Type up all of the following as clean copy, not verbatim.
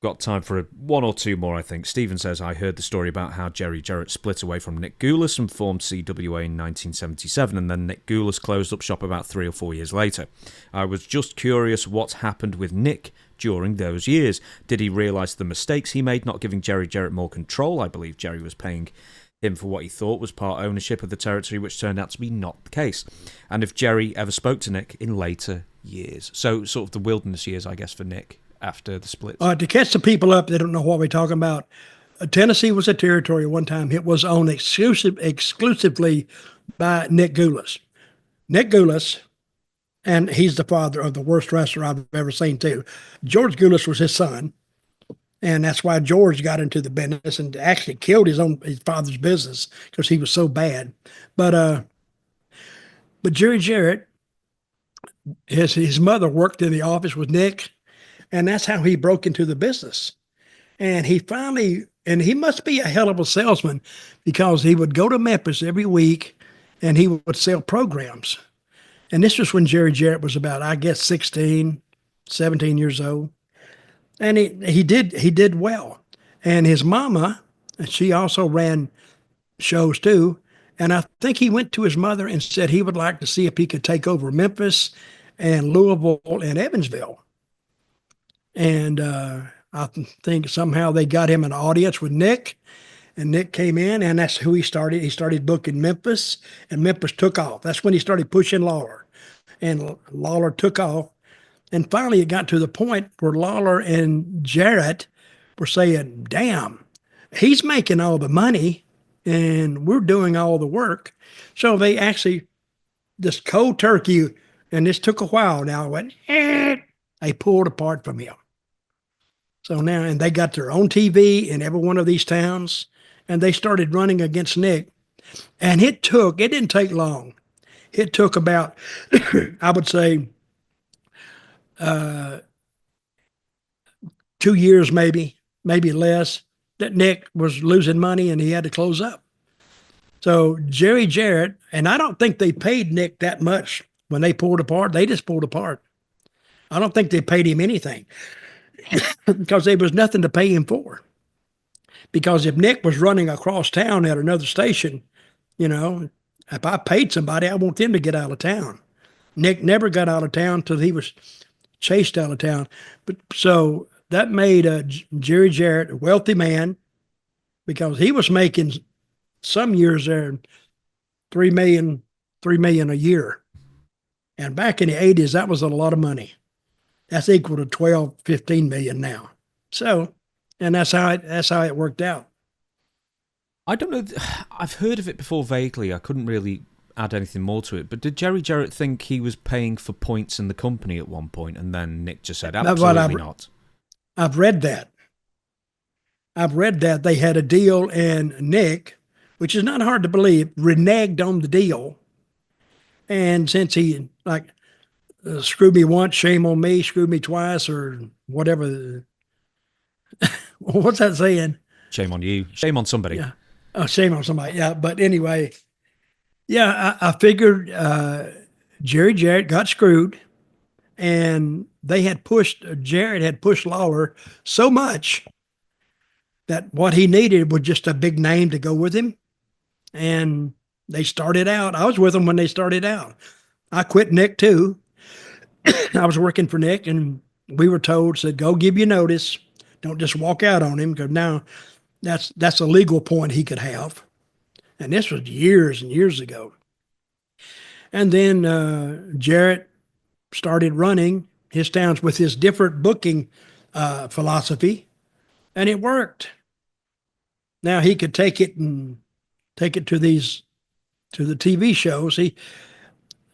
Got time for one or two more, I think. Stephen says, I heard the story about how Jerry Jarrett split away from Nick Gulas and formed CWA in 1977, and then Nick Gulas closed up shop about 3 or 4 years later. I was just curious what happened with Nick during those years. Did he realise the mistakes he made not giving Jerry Jarrett more control? I believe Jerry was paying him for what he thought was part ownership of the territory, which turned out to be not the case. And if Jerry ever spoke to Nick in later years. So sort of the wilderness years, I guess, for Nick after the split. To catch the people up that don't know what we're talking about, Tennessee was a territory at one time. It was owned exclusively by Nick Gulas. Nick Gulas, and he's the father of the worst wrestler I've ever seen too. George Gulas was his son, and that's why George got into the business and actually killed his father's business because he was so bad. But Jerry Jarrett, his mother worked in the office with Nick. And that's how he broke into the business. And he must be a hell of a salesman because he would go to Memphis every week and he would sell programs. And this was when Jerry Jarrett was about, I guess, 16, 17 years old. And he did well. And his mama, she also ran shows too. And I think he went to his mother and said he would like to see if he could take over Memphis and Louisville and Evansville. And I think somehow they got him an audience with Nick, and Nick came in, and that's who he started. He started booking Memphis, and Memphis took off. That's when he started pushing Lawler, and Lawler took off. And finally, it got to the point where Lawler and Jarrett were saying, damn, he's making all the money, and we're doing all the work. So they actually, this cold turkey, and this took a while now, went, they pulled apart from him. So now, and they got their own TV in every one of these towns, and they started running against Nick. And it didn't take long. It took about, I would say, 2 years maybe less, that Nick was losing money and he had to close up. So Jerry Jarrett, and I don't think they paid Nick that much when they pulled apart. They just pulled apart. I don't think they paid him anything because there was nothing to pay him for. Because if Nick was running across town at another station, if I paid somebody, I want them to get out of town. Nick never got out of town till he was chased out of town. But so that made Jerry Jarrett a wealthy man because he was making some years there $3 million a year. And back in the 80s, that was a lot of money. That's equal to 12, 15 million now. So, and that's how it worked out. I don't know. I've heard of it before vaguely. I couldn't really add anything more to it. But did Jerry Jarrett think he was paying for points in the company at one point, and then Nick just said, absolutely not? I've read that. They had a deal, and Nick, which is not hard to believe, reneged on the deal. And since he, screw me once, shame on me, screw me twice, or whatever. What's that saying? Shame on you. Shame on somebody. Yeah. Shame on somebody. Yeah. But anyway, yeah, I figured Jerry Jarrett got screwed, and Jarrett had pushed Lawler so much that what he needed was just a big name to go with him. And they started out. I was with them when they started out. I quit Nick too. I was working for Nick, and we were said, go give you notice. Don't just walk out on him, because now that's a legal point he could have. And this was years and years ago. And then Jarrett started running his towns with his different booking philosophy, and it worked. Now he could take it to the TV shows.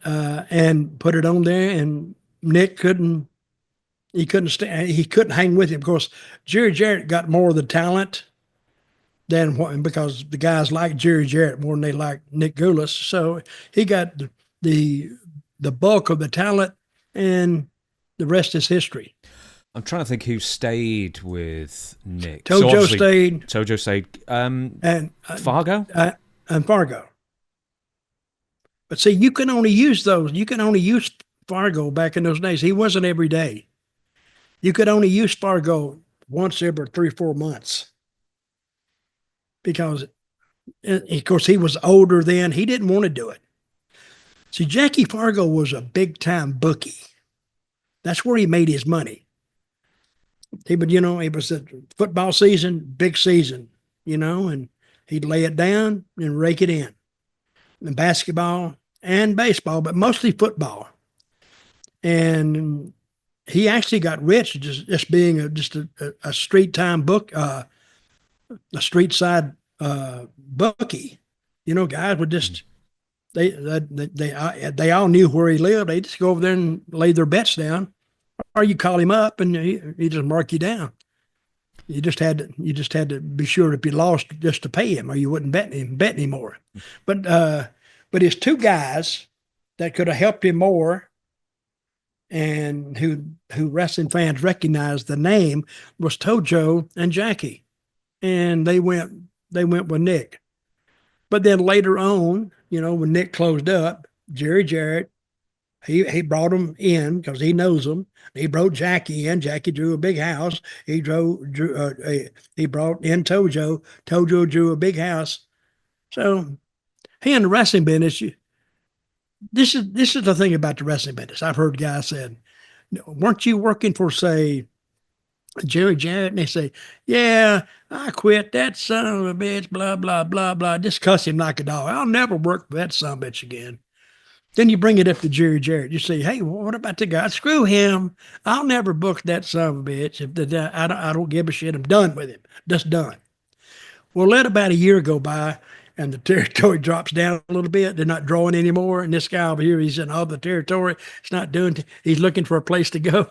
And put it on there, and Nick couldn't hang with him. Of course, Jerry Jarrett got more of the talent because the guys like Jerry Jarrett more than they like Nick Gulas. So he got the bulk of the talent, and the rest is history. I'm trying to think who stayed with Nick. Tojo stayed. Tojo stayed. And Fargo? And Fargo. But see, you can only use those. You can only use Fargo back in those days. He wasn't every day. You could only use Fargo once every 3 or 4 months because, of course, he was older then. He didn't want to do it. See, Jackie Fargo was a big time bookie. That's where he made his money. He would, it was a football season, big season, and he'd lay it down and rake it in. And basketball and baseball, but mostly football. And he actually got rich just being a street time book, a street side bookie. Guys would just they all knew where he lived. They just go over there and lay their bets down, or you call him up and he just mark you down. You just had to be sure if you lost just to pay him, or you wouldn't bet anymore. But his two guys that could have helped him more, and who wrestling fans recognized the name, was Tojo and Jackie, and they went with Nick. But then later on, when Nick closed up, Jarrett, he brought him in because he knows them. He brought Jackie in. Jackie drew a big house. He brought in Tojo. Tojo drew a big house. So he in the wrestling business. This is the thing about the wrestling business. I've heard guys said, "Weren't you working for, say, Jarrett?" And they say, "Yeah, I quit. That son of a bitch, blah, blah, blah, blah." Just cuss him like a dog. "I'll never work for that son of a bitch again." Then you bring it up to Jarrett. You say, "Hey, what about the guy? Screw him. I'll never book that son of a bitch. I don't give a shit. I'm done with him. Just done." Well, let about a year go by, and the territory drops down a little bit. They're not drawing anymore. And this guy over here, he's in all the territory. It's not doing. He's looking for a place to go.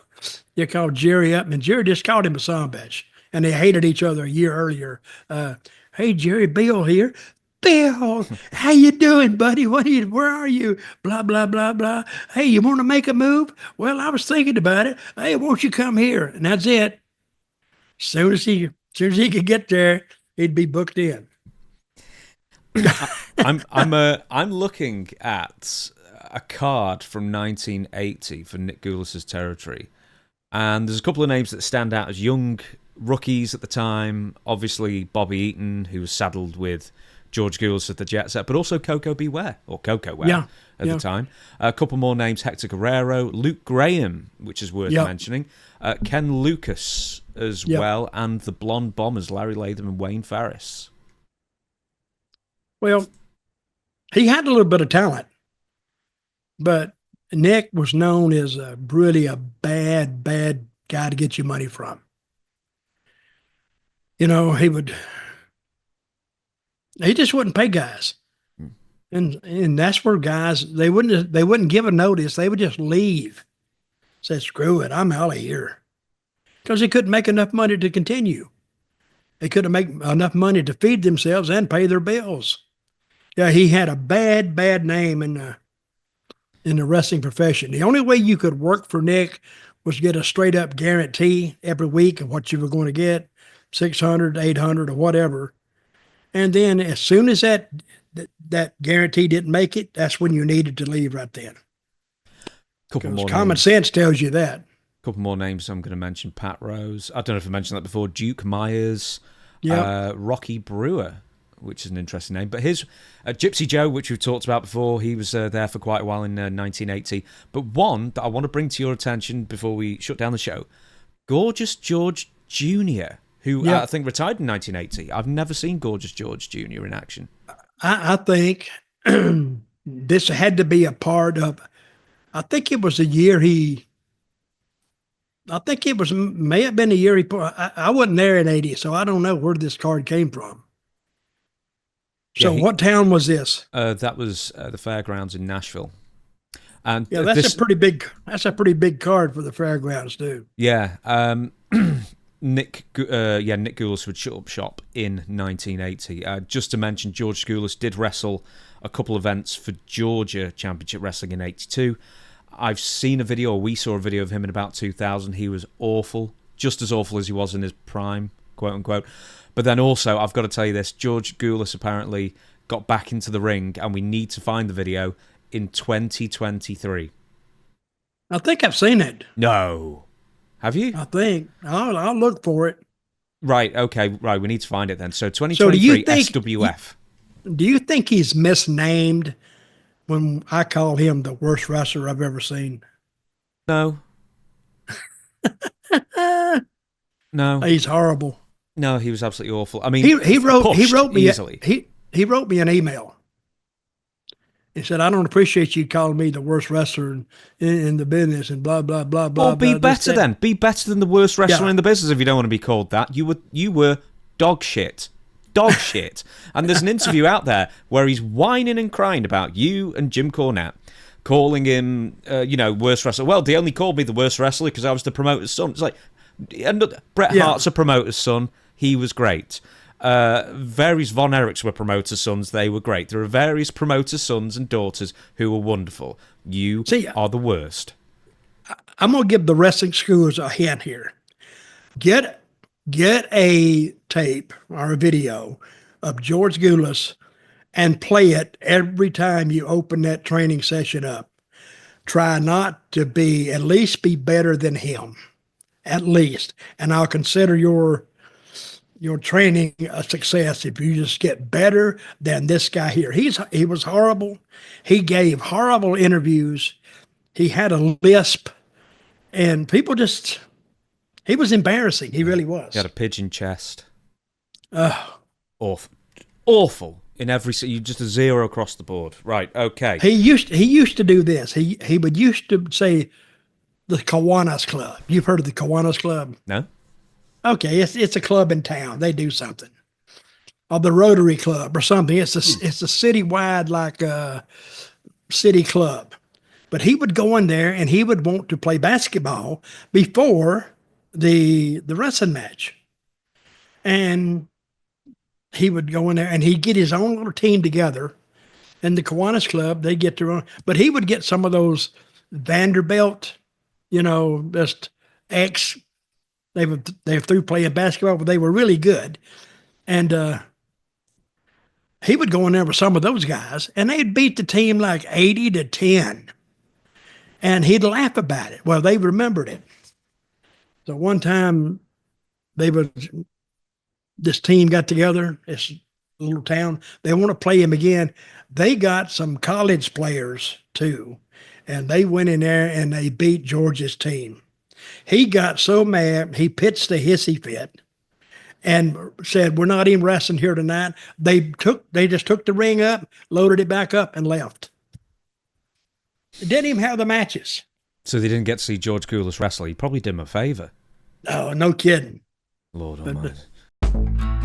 They called Jerry up, and Jerry just called him a son of a bitch. And they hated each other a year earlier. "Hey, Jerry, Bill here. Bill, how you doing, buddy? Where are you? Blah, blah, blah, blah. Hey, you want to make a move? Well, I was thinking about it. Hey, won't you come here?" And that's it. As soon as he could get there, he'd be booked in. I'm looking at a card from 1980 for Nick Gulas' territory, and there's a couple of names that stand out as young rookies at the time. Obviously, Bobby Eaton, who was saddled with George Gulas at the Jet Set, but also Coco Beware, or Coco Ware at the time. A couple more names: Hector Guerrero, Luke Graham, which is worth mentioning, Ken Lucas as well, and the Blonde Bombers, Larry Latham and Wayne Ferris. Well, he had a little bit of talent, but Nick was known as really a bad guy to get your money from. He just wouldn't pay guys. And that's where guys, they wouldn't give a notice. They would just leave. Say, "Screw it, I'm out of here." Because they couldn't make enough money to continue. They couldn't make enough money to feed themselves and pay their bills. Yeah, he had a bad name in the wrestling profession. The only way you could work for Nick was get a straight up guarantee every week of what you were going to get, 600, 800, or whatever. And then as soon as that guarantee didn't make it, that's when you needed to leave right then. Common sense tells you that. Couple more names I'm going to mention. Pat Rose. I don't know if I mentioned that before. Duke Myers. Rocky Brewer, which is an interesting name. But here's Gypsy Joe, which we've talked about before. He was there for quite a while in 1980. But one that I want to bring to your attention before we shut down the show, Gorgeous George Jr., who I think retired in 1980. I've never seen Gorgeous George Jr. in action. I think this had to be a part of, I think it was a year may have been a year I wasn't there in 80, so I don't know where this card came from. So what town was this? That was the fairgrounds in Nashville. And that's a pretty big card for the fairgrounds too. Yeah. Nick Gulas would shut up shop in 1980. Just to mention, George Gulas did wrestle a couple events for Georgia Championship Wrestling in 82. I've seen a video, or we saw a video of him in about 2000. He was awful, just as awful as he was in his prime, quote unquote. But then also, I've got to tell you this, George Gulas apparently got back into the ring, and we need to find the video, in 2023. I think I've seen it. No. Have you? I think. I'll look for it. Right, okay, right, we need to find it then. So So 2023 SWF. do you think he's misnamed when I call him the worst wrestler I've ever seen? No, no, He's horrible. no, he was absolutely awful. I mean, He pushed wrote me easily. he wrote me an email. He said, "I don't appreciate you calling me the worst wrestler in the business," and blah blah blah blah. Well, be blah, better then. Be better than the worst wrestler Yeah. in the business if you don't want to be called that. You were dog shit. Dog shit. And there's an interview out there where he's whining and crying about you and Jim Cornette, calling him, worst wrestler. Well, they only called me the worst wrestler because I was the promoter's son. It's like, and Bret Hart's a promoter's son. He was great. Various Von Erichs were promoter sons. They were great. There are various promoter sons and daughters who were wonderful. You are the worst. I'm gonna give the wrestling schools a hint here. Get a tape or a video of George Gulas and play it every time you open that training session up. Try not to at least be better than him, at least, and I'll consider your training a success if you just get better than this guy here. He was horrible. He gave horrible interviews. He had a lisp, and he was embarrassing. He really was. He had a pigeon chest. Awful in every. You just a zero across the board. Right. Okay. He used to do this. He would used to say the Kiwanis Club. You've heard of the Kiwanis Club? No. Okay, it's a club in town. They do something. Or the Rotary Club or something. It's a citywide city club. But he would go in there and he would want to play basketball before the wrestling match. And he would go in there and he'd get his own little team together. And the Kiwanis Club, they get their own. But he would get some of those Vanderbilt, just ex. They were through playing basketball, but they were really good. And he would go in there with some of those guys, and they'd beat the team like 80-10. And he'd laugh about it. Well, they remembered it. So one time, this team got together, this little town. They want to play him again. They got some college players too, and they went in there and they beat George's team. He got so mad, he pitched a hissy fit and said, "We're not even wrestling here tonight." They just took the ring up, loaded it back up, and left. They didn't even have the matches. So they didn't get to see George Gulas wrestle. He probably did him a favor. Oh, no kidding. Lord Almighty.